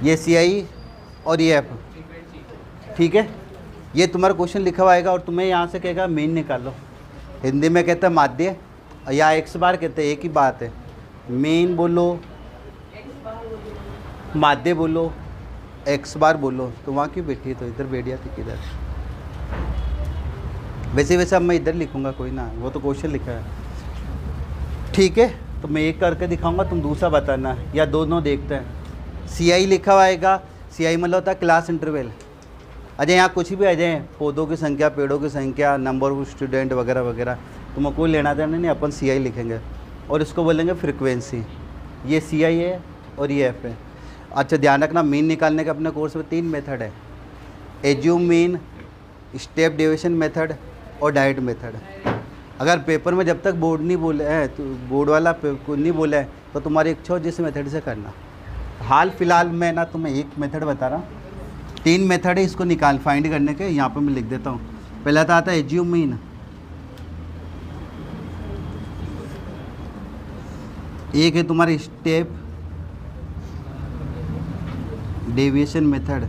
ये CI और ये F, ठीक है। ये तुम्हारा क्वेश्चन लिखा हुआ आएगा और तुम्हें यहाँ से कहेगा मीन निकालो। हिंदी में कहते हैं माध्य या x बार कहते हैं, एक ही बात है। मीन बोलो, माध्य बोलो, x बार बोलो। तो वहाँ क्यों बैठी है? तो इधर बैठ जाती किधर। वैसे वैसे अब मैं इधर लिखूँगा, कोई ना, वो तो क्वेश्चन लिखा है, ठीक है। तो मैं एक करके दिखाऊंगा, तुम दूसरा बताना या दोनों देखते हैं। CI लिखा हुआ आएगा, CI मतलब होता है क्लास इंटरवल। अजय यहाँ कुछ भी आ जाए, पौधों की संख्या, पेड़ों की संख्या, नंबर ऑफ स्टूडेंट वगैरह वगैरह, तुम्हें कोई लेना देना नहीं, अपन CI लिखेंगे और इसको बोलेंगे फ्रिक्वेंसी। ये CI है और ये F है। अच्छा ध्यान रखना, मीन निकालने के अपने कोर्स में 3 मेथड है, assume mean, step deviation method और डायरेक्ट मेथड। अगर पेपर में जब तक बोर्ड नहीं बोले है, तो बोर्ड वाला नहीं बोला है, तो तुम्हारी इच्छा हो जिस मेथड से करना। हाल फिलहाल मैं ना तुम्हें एक मेथड बता रहा हूँ, 3 मेथड है इसको निकाल फाइंड करने के। यहाँ पे मैं लिख देता हूँ। पहला तो आता है एज्यूम मीन, एक है तुम्हारी स्टेप डेविएशन मेथड,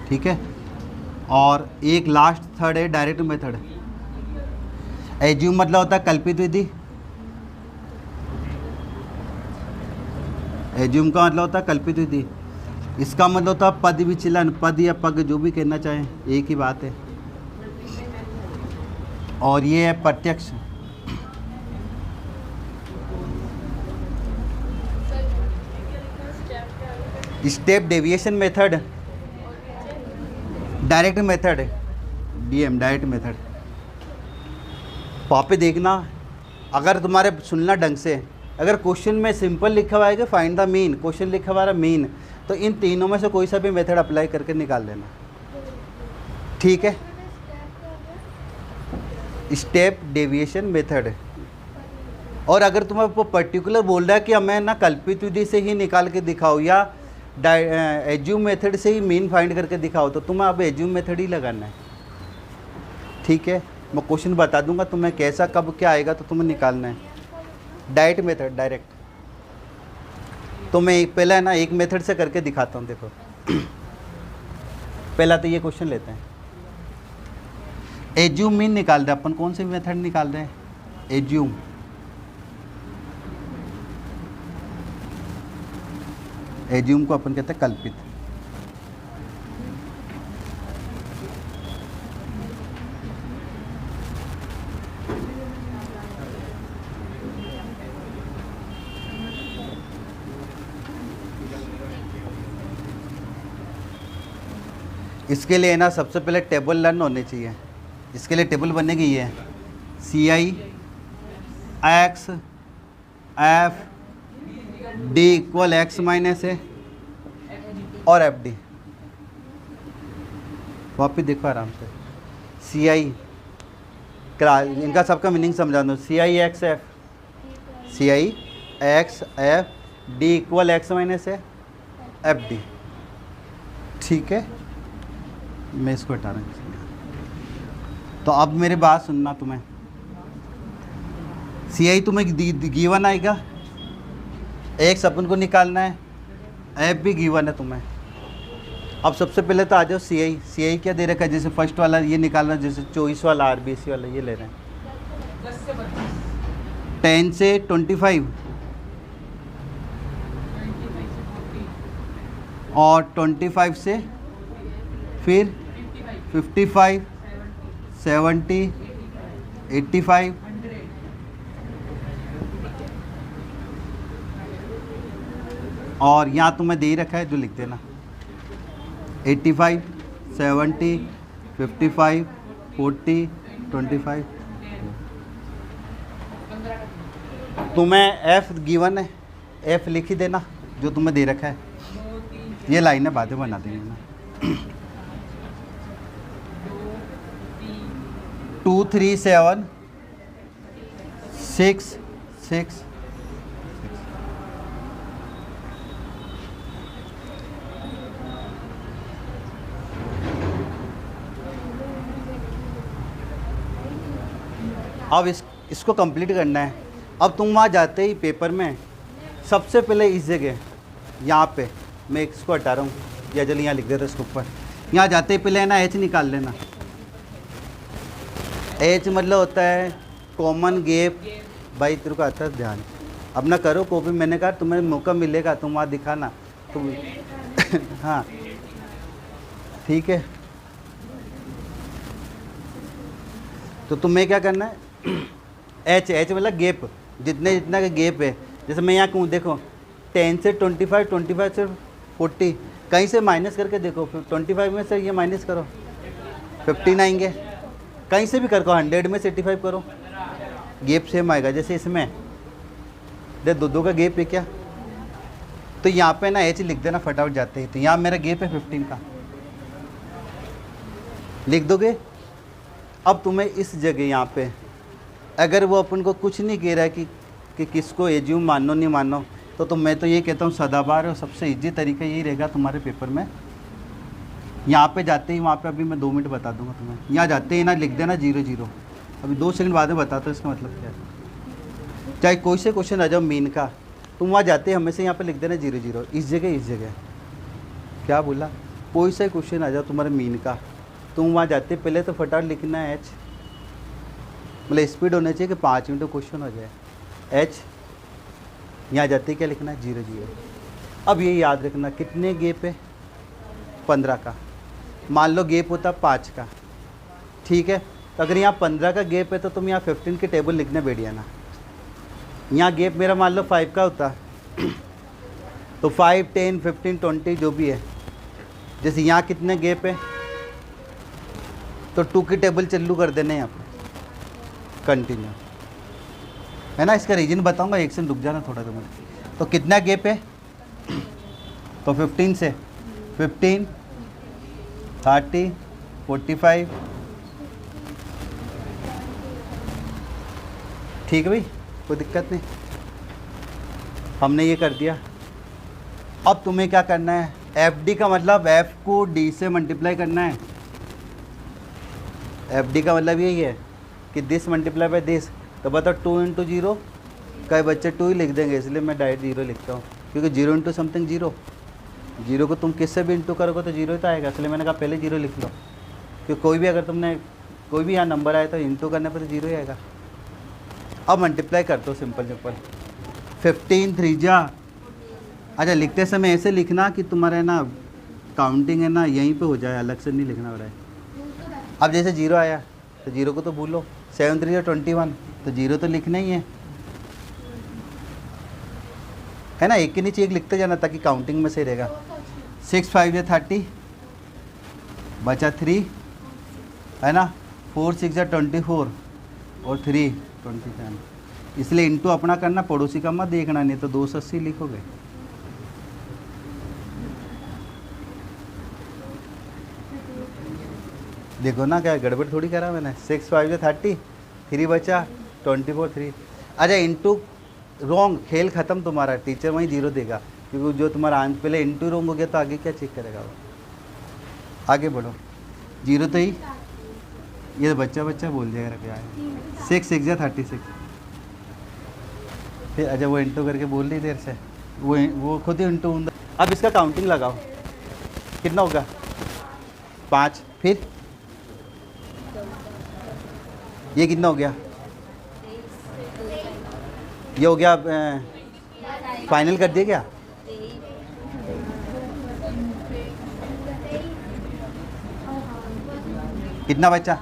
ठीक है, और एक लास्ट थर्ड है डायरेक्ट मेथड। एज्यूम मतलब होता है कल्पित विधि, एज्यूम का मतलब होता है कल्पित विधि। इसका मतलब होता है पद विचलन, पद या पग जो भी कहना चाहें, एक ही बात है। और ये है प्रत्यक्ष। Step deviation method, direct method, DM direct method. वहाँ पे देखना, अगर तुम्हारे सुनना ढंग से, अगर क्वेश्चन में सिंपल लिखा हुआ है कि फाइंड द मीन, क्वेश्चन लिखा हुआ है मीन, तो इन तीनों में से कोई सा भी मेथड अप्लाई करके निकाल लेना, ठीक है। Step deviation method. और अगर तुम्हें वो पर्टिकुलर बोल रहा है कि हमें ना कल्पित विधि से ही निकाल के दिखाओ या एज्यूम मेथड से ही मीन फाइंड करके दिखाओ, तो तुम्हें अब एज्यूम मेथड ही लगाना है, ठीक है। मैं क्वेश्चन बता दूंगा तुम्हें कैसा कब क्या आएगा, तो तुम्हें निकालना है। Direct method, direct. तो मैं पहला है ना एक मेथड से करके दिखाता हूँ। देखो पहला तो ये क्वेश्चन लेते हैं, एज्यूम मीन निकाल रहे अपन। कौन से मेथड निकाल रहे हैं? एज्यूम। एज्यूम को अपन कहते हैं कल्पित। इसके लिए ना सबसे पहले टेबल लर्न होने चाहिए। इसके लिए टेबल बनने की ये है, CI X F D equal X minus है और FD। वापिस देखो आराम से। CI इनका सबका मीनिंग समझा दो। CI X F, CI X F D equal X minus है FD, ठीक है। मैं इसको हटा रहा हूँ। तो अब मेरी बात सुनना तुम्हें। CI तुम्हें गिवन आएगा, X अपन को निकालना है, F भी गिवन है तुम्हें। अब सबसे पहले तो आ जाओ CI क्या दे रखा है? जैसे फर्स्ट वाला ये निकालना, जैसे 24 वाला RBC वाला ये ले रहे हैं। 10 से 25 और 25 से फिर 55 70 85 और यहाँ तुम्हें दे ही रखा है जो लिख देना 85 70 55 40 25। तुम्हें F गिवन है, F लिख ही देना जो तुम्हें दे रखा है। ये लाइनें बातें बना देंगे ना। 2 3 7 6 6। अब इसको कंप्लीट करना है। अब तुम वहाँ जाते ही पेपर में सबसे पहले इस जगह यहाँ पे मैं इसको हटा रहा हूँ, या चलिए यहाँ लिख देता इसके ऊपर। यहाँ जाते ही पहले है ना एच निकाल लेना। एच मतलब होता है कॉमन गैप। भाई तेरे को आता है ध्यान, अब ना करो कॉपी, मैंने कहा तुम्हें मौका मिलेगा तुम वहाँ दिखाना तुम हाँ ठीक है। तो तुम्हें क्या करना है, एच एच मतलब गैप, जितना का गैप है। जैसे मैं यहाँ कहूँ देखो 10 से 25, 25 से 40, कहीं से माइनस करके देखो, 25 में से ये माइनस करो 15 आएंगे, कहीं से भी करो, 100 में से 85 करो, गैप सेम आएगा। जैसे इसमें देख दो का गैप है क्या, तो यहाँ पे ना एच लिख देना फटाफट जाते ही। तो यहाँ मेरा गैप है 15 का, लिख दोगे। अब तुम्हें इस जगह यहाँ पे अगर वो अपन को कुछ नहीं कह रहा है कि किसको एज्यूम मानो नहीं मानो, तो मैं तो ये कहता हूँ सदाबहार और सबसे इजी तरीका यही रहेगा तुम्हारे पेपर में। यहाँ पे जाते ही वहाँ पे अभी मैं 2 मिनट बता दूंगा तुम्हें, यहाँ जाते ही ना लिख देना 0 0। अभी 2 सेकंड बाद में बताता हूँ इसका मतलब क्या है। चाहे कोई से क्वेश्चन आ जाओ मीन का, तुम वहाँ जाते ही हमेशा यहाँ पे लिख देना 0 0, इस जगह क्या बोला, कोई सा क्वेश्चन आ जाओ तुम्हारे मीन का, तुम वहाँ जाते पहले तो फटाफट लिखना है एच, मतलब स्पीड होना चाहिए कि 5 मिनट क्वेश्चन हो जाए। एच यहाँ जाते क्या लिखना है 0 0। अब ये याद रखना कितने गैप है, 15 का। मान लो गैप होता 5 का, ठीक है। तो अगर यहाँ 15 का गैप है तो तुम यहाँ 15 की टेबल लिखने बैठ जाना। यहाँ गैप मेरा मान लो 5 का होता तो 5, 10, 15, 20 जो भी है। जैसे यहाँ कितने गैप है तो 2 की टेबल चालू कर देना यहाँ पर कंटिन्यू, है ना। इसका रीजन बताऊंगा, एक सेकंड रुक जाना थोड़ा तो मुझे। तो कितना गैप है, तो 15 से 15, 30, 45, ठीक है भाई, कोई दिक्कत नहीं। हमने ये कर दिया। अब तुम्हें क्या करना है, एफ डी का मतलब एफ को डी से मल्टीप्लाई करना है। एफ डी का मतलब यही है कि दिस मल्टीप्लाई बाय दिस। तो बताओ 2 इंटू 0, कई बच्चे 2 ही लिख देंगे, इसलिए मैं डायरेक्ट 0 लिखता हूँ, क्योंकि 0 इंटू समथिंग 0, 0 को तुम किससे भी इंटू करोगे तो 0 ही तो आएगा, इसलिए मैंने कहा पहले 0 लिख लो। क्योंकि कोई भी अगर तुमने कोई भी यहाँ नंबर आया तो इंटू करने पर तो 0 ही आएगा। अब मल्टीप्लाई कर दो सिंपल 15 3 जा। अच्छा लिखते समय ऐसे लिखना कि तुम्हारा है ना काउंटिंग है ना यहीं पे हो जाए, अलग से नहीं लिखना हो रहा है। अब जैसे 0 आया तो 0 को तो भूलो, 7 3 21, तो 0 तो लिखना ही है ना। एक के नीचे एक लिखते जाना ताकि काउंटिंग में सही रहेगा। 6 5 30 बचा 3, है ना। 4 6 24 और 3 27, इसलिए इंटू अपना करना, पड़ोसी का मत देखना, नहीं तो 280 लिखोगे। देखो ना क्या गड़बड़ थोड़ी करा मैंने। 6 5 30, 3 बचा 24 3। अच्छा इंटू रॉन्ग, खेल ख़त्म तुम्हारा, टीचर वहीं 0 देगा, क्योंकि जो तुम्हारा आंसर पहले इंटू रॉन्ग हो गया तो आगे क्या चेक करेगा वो। आगे बढ़ो, 0 तो ही ये बच्चा बोल जाएगा क्या है। 6 6 36, फिर अच्छा वो इंटू करके बोल रही देर से, वो खुद ही इंटू। अब इसका काउंटिंग लगाओ, कितना होगा 5, फिर ये कितना हो गया, ये हो गया। फाइनल कर दिया क्या, कितना बचा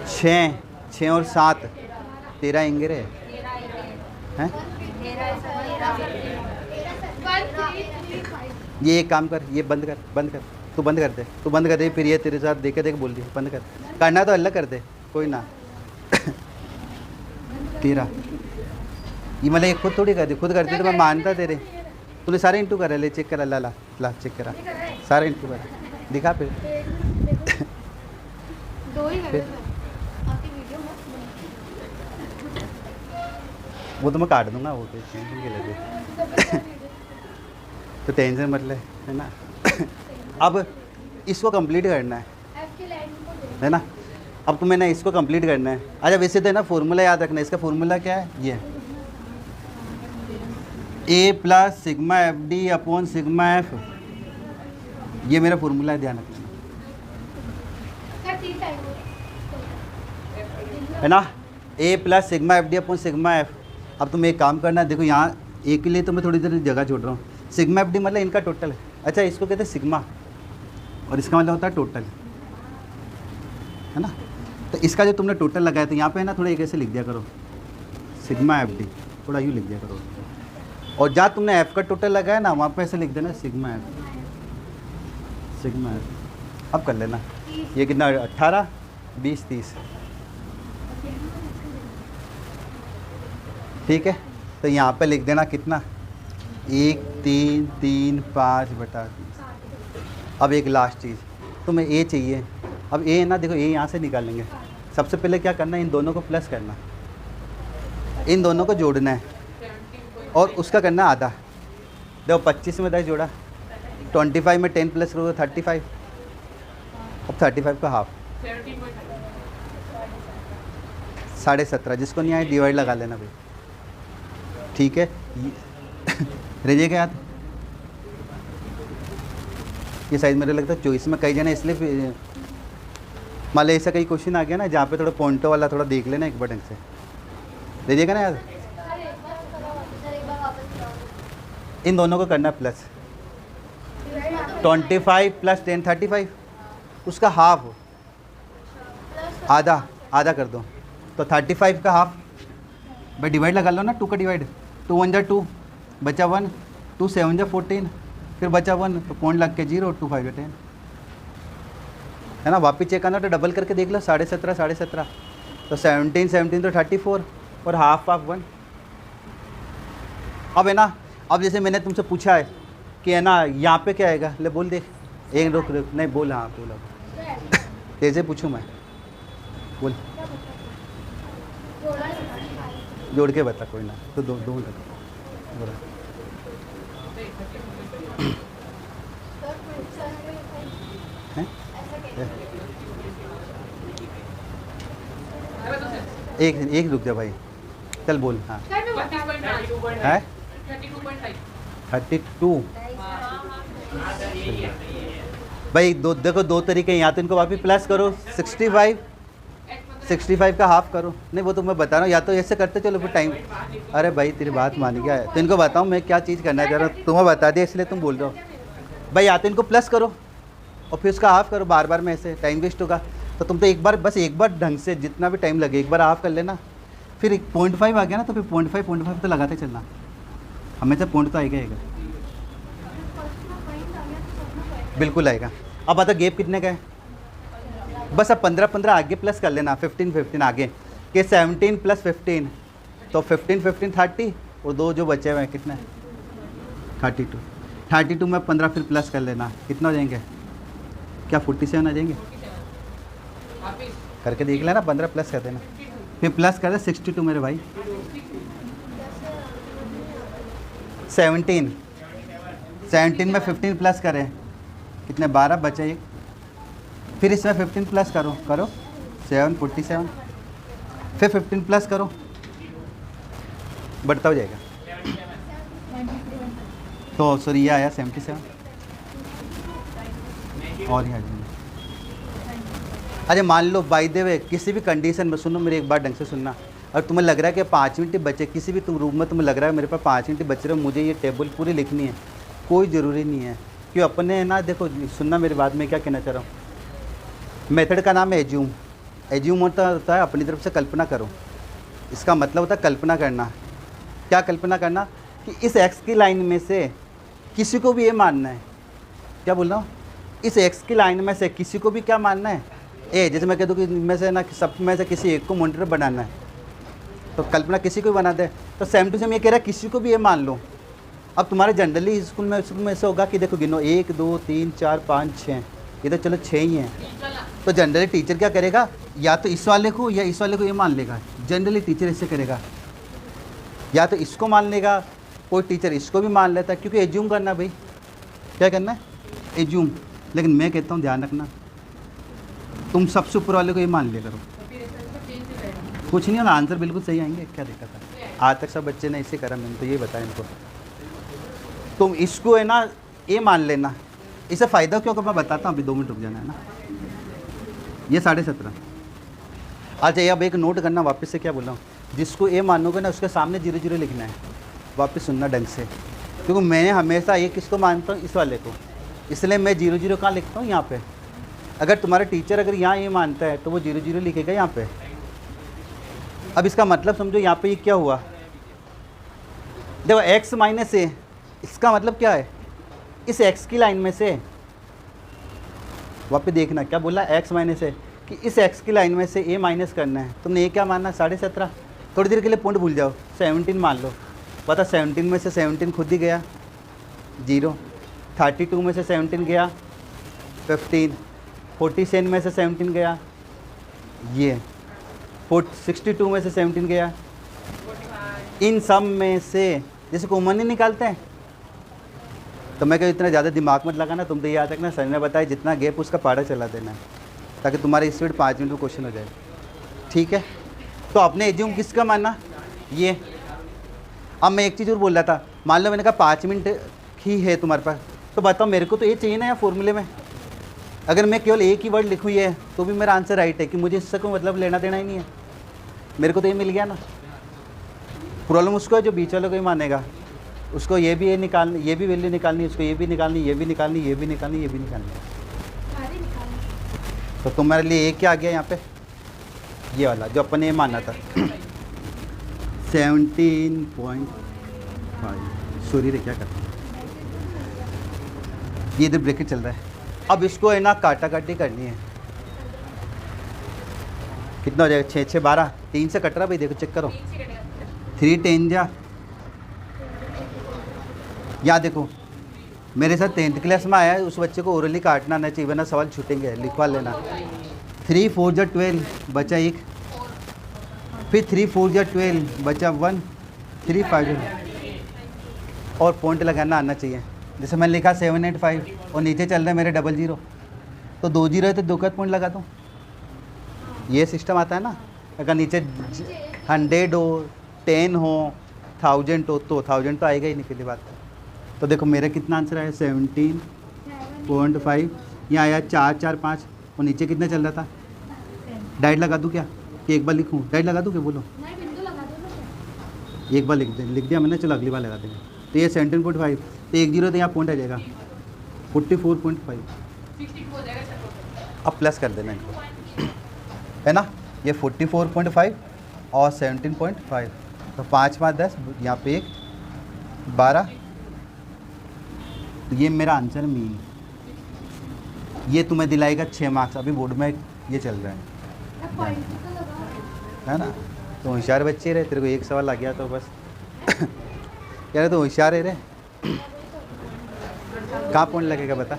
6 और 7 13 आएंगे रे हैं। ये एक काम कर, ये बंद कर, तू बंद कर दे, फिर ये तेरे साथ देखे बोल दिया बंद कर, करना तो अल्लाह कर दे कोई ना। 13 ये मतलब एक खुद थोड़ी कर दी, खुद करती तो मैं मानता तेरे। तूने सारे इंटू करा, ले चेक करा, ला चेक करा, सारे इंटू करा, दिखा फिर। वो तो मैं काट दूंगा, वो टेंशन के लिए तो टेंशन मत ले, है ना। अब इसको कंप्लीट करना है ना। अब तुम्हें ना इसको कंप्लीट करना है। अच्छा वैसे तो ना फॉर्मूला याद रखना है, इसका फॉर्मूला क्या है, ये A plus sigma F D upon sigma F, ये मेरा फॉर्मूला है, ध्यान रखना है ना, A plus sigma F D upon sigma F. अब तुम एक काम करना, देखो यहाँ ए के लिए तो मैं थोड़ी देर जगह छोड़ रहा हूँ, सिग्मा एफ डी मतलब इनका टोटल है। अच्छा इसको कहते हैं सिग्मा और इसका मतलब होता है टोटल, है ना। तो इसका जो तुमने टोटल लगाया तो यहाँ पे है ना, थोड़ा एक ऐसे लिख दिया करो सिग्मा एफ डी, थोड़ा यूँ लिख दिया करो। और जहाँ तुमने एफ का टोटल लगाया ना वहाँ पे ऐसे लिख देना सिग्मा एफ, सिग्मा एफ। अब कर लेना, ये कितना 18 20 30, ठीक है। तो यहाँ पे लिख देना कितना 1 3 3 5/30। अब एक लास्ट चीज़, तुम्हें ए चाहिए। अब ए है ना, देखो ए यहाँ से निकालेंगे। सबसे पहले क्या करना है, इन दोनों को प्लस करना, इन दोनों को जोड़ना है और उसका करना आधा। देखो 25 में 10 जोड़ा, 25 में 10 प्लस करोगे 35। अब 35 का हाफ 17.5, जिसको नहीं आए डिवाइड लगा लेना भाई, ठीक है। रह जाएगा याद, ये साइज मेरे लगता है 24 में कई जने, इसलिए फिर मान लो ऐसा कई क्वेश्चन आ गया ना जहाँ पे थोड़ा पॉइंटों वाला थोड़ा देख लेना एक बार ढंग से, रह जाएगा ना याद। इन दोनों को करना प्लस, 25 प्लस 10 35, उसका हाफ आधा, आधा कर दो तो 35 का हाफ भाई, डिवाइड लगा लो ना, 2 का डिवाइड, 2 1 जा 2 बचा 1, 2 7 जा 14, फिर बचा 1 तो पॉइंट लग के 0, 2 5 10, है ना। वापिस चेक करना तो डबल करके देख लो, 17.5 17.5 तो 17 17 तो 34 और हाफ 1। अब है ना, अब जैसे मैंने तुमसे पूछा है कि है ना यहाँ पे क्या आएगा, ले बोल देख, एक रुक नहीं बोल, हाँ बोल, तेज़े पूछूँ मैं, बोल जोड़ के बता, कोई ना तो दो बोला। एक रुक जा भाई, चल बोल। हाँ है 32 भाई, देखो 2 तरीके, यहाँ तो इनको वापस प्लस करो 65 का हाफ करो, नहीं वो तो मैं बता रहा हूँ, या तो ऐसे करते चलो फिर टाइम। अरे भाई तेरी बात मान गया है, तो इनको बताऊँ मैं क्या चीज़ करना चाह रहा हूँ, तुम्हें बता दिया इसलिए तुम बोल रहे हो भाई। या तो इनको प्लस करो और फिर उसका हाफ करो, बार बार में ऐसे टाइम वेस्ट होगा। तो तुम तो एक बार बस एक बार ढंग से जितना भी टाइम लगे एक बार हाफ कर लेना, फिर 0.5 आ गया ना तो फिर 0.5 तो लगाते चलना, हमेशा पॉइंट तो आएगा आएगा, बिल्कुल आएगा। अब बता गैप कितने का है, बस अब 15 आगे प्लस कर लेना, 15 आगे के 17 प्लस 15 तो 15 30 और 2 जो बचे हुए हैं कितने 32 में 15 फिर प्लस कर लेना, कितना हो जाएंगे, क्या 47 आ जाएंगे, करके देख लेना, 15 प्लस कर देना, फिर प्लस कर दे 62 मेरे भाई, 17 में 15 प्लस करें कितने 12 बचे एक, फिर इसमें 15 प्लस करो 7 47, फिर 15 प्लस करो, बढ़ता हो जाएगा। तो सॉरी ये आया 77 और ये आ जाएगा। अरे मान लो बाय द वे किसी भी कंडीशन में, सुनो मेरी एक बार ढंग से सुनना, और तुम्हें लग रहा है कि 5 मिनट बचे, किसी भी तुम रूम में तुम्हें लग रहा है मेरे पास 5 मिनट बच रहे हो, मुझे ये टेबल पूरी लिखनी है, कोई ज़रूरी नहीं है, क्यों अपने ना देखो सुनना मेरी बात में क्या कहना चाह रहा हूँ। मेथड का नाम है एज्यूम। एज्यूम होता है अपनी तरफ से कल्पना करो, इसका मतलब होता है कल्पना करना। क्या कल्पना करना कि इस एक्स की लाइन में से किसी को भी ये मानना है, क्या बोल रहा हूँ, इस एक्स की लाइन में से किसी को भी क्या मानना है, ए, जैसे मैं कह दूँ कि इनमें से ना सब में से किसी एक को मॉनिटर बनाना है, तो कल्पना किसी को भी बना दे, तो सेम टू सेम ये कह रहा है किसी को भी ये मान लो। अब तुम्हारे जनरली स्कूल में ऐसे होगा कि देखो गिनो 1 2 3 4 5 6, ये तो चलो 6 ही हैं, तो जनरली टीचर क्या करेगा, या तो इस वाले को या इस वाले को ये मान लेगा, जनरली टीचर ऐसे करेगा, या तो इसको मान लेगा, कोई टीचर इसको भी मान लेता है, क्योंकि एज्यूम करना भाई, क्या करना है एज्यूम। लेकिन मैं कहता हूँ ध्यान रखना, तुम सबसे ऊपर वाले को ये मान लिया करो, कुछ नहीं होगा, आंसर बिल्कुल सही आएंगे, क्या दिक्कत है। आज तक सब बच्चे ने इसे करा, मैंने तो ये बताया इनको। तुम इसको है ना ये मान लेना, इसे फ़ायदा क्यों मैं बताता हूँ, अभी 2 मिनट रुक जाना है ना। ये 17.5। अच्छा, ये अब एक नोट करना, वापस से क्या बोल रहा हूँ, जिसको ए मानोगे ना उसके सामने 0 लिखना है, वापस सुनना ढंग से, क्योंकि मैंने हमेशा ये किसको मानता हूँ, इस वाले को, इसलिए मैं 0 कहाँ लिखता हूँ, यहाँ पे। अगर तुम्हारा टीचर अगर यहाँ ये मानता है तो वो 0 लिखेगा यहाँ पे। अब इसका मतलब समझो, यहाँ पे ये क्या हुआ, देखो x माइनस ए, इसका मतलब क्या है, इस x की लाइन में से, वापस देखना क्या बोला, x माइनस ए, कि इस x की लाइन में से a माइनस करना है। तुमने ये क्या मानना, 17.5। थोड़ी देर के लिए पॉइंट भूल जाओ, 17 मान लो, पता 17 में से 17 खुद ही गया 0, 32 में से 17 गया 15, 47 में से 17 गया ये, 62 में से 17 गया, इन सब में से जैसे कॉमन ही निकालते हैं। तो मैं कहूँ इतना ज़्यादा दिमाग मत लगाना, तुम तो ये याद रखना, सर ने बताया जितना गैप उसका पारा चला देना है, ताकि तुम्हारी स्पीड 5 मिनट में क्वेश्चन हो जाए, ठीक है। तो आपने एज्यूम किसका माना, ये। अब मैं एक चीज़ और बोल रहा था, मान लो मैंने कहा 5 मिनट ही है तुम्हारे पास, तो बताओ मेरे को तो ये चाहिए ना या फॉर्मूले में। अगर मैं केवल एक ही वर्ड लिखूँ ये, तो भी मेरा आंसर राइट है, कि मुझे इससे कोई मतलब लेना देना ही नहीं है, मेरे को तो ये मिल गया ना। प्रॉब्लम उसको है जो बीच वाले को ही मानेगा, उसको ये भी ये निकालनी, ये भी वैल्यू निकालनी, उसको ये भी निकालनी, ये भी निकालनी, ये भी निकालनी, ये भी निकालनी। तो तुम्हारे लिए एक क्या आ गया यहाँ पे, ये वाला जो अपन ने ये माना था 17.5। सॉरी रे, क्या करते हैं, ये इधर ब्रैकेट चल रहा है। अब इसको है ना काटा काटी करनी है, कितना हो जाएगा, 6 6 12, 3 से कट रहा भाई, देखो चेक करो, 3 10 जा। या देखो मेरे साथ 10th क्लास में आया है, उस बच्चे को ओरली काटना नहीं चाहिए, वरना सवाल छूटेंगे, लिखवा लेना। 3 4 जा 12 बचा 1, फिर 3 4 जा 12 बचा 1, 3 5 और पॉइंट लगाना आना चाहिए। जैसे मैंने लिखा 785 और नीचे चल रहा है मेरे 00, तो 2 0 है तो 2 का पॉइंट लगा दूँ, ये सिस्टम आता है ना। अगर नीचे 100 हो, 10 हो, 1000 हो, तो 1000 तो आएगा ही नहीं, पहली बात। तो देखो मेरा कितना आंसर आया, 17.5, यहाँ आया 4 4 5 और नीचे कितना चल रहा था, डाइट लगा दूँ क्या, कि एक बार लिखूँ, डाइट लगा दूँ क्या, बोलो। एक बार लिख दिया मैंने, चलो अगली बार लगा देंगे। तो ये 17.5, तो 1 0 तो यहाँ पॉइंट आ जाएगा 44.5, अब प्लस कर देना इनको, है ना। ये 44.5 और 17.5, तो 5 5 10, यहाँ पे 1 12, तो ये मेरा आंसर मीन। ये तुम्हें दिलाएगा 6 मार्क्स, अभी बोर्ड में ये चल रहा है ना। तो होशियार बच्चे रहे, तेरे को एक सवाल आ गया तो बस यार तो होशियार है रे। कहाँ पॉइंट लगेगा बता।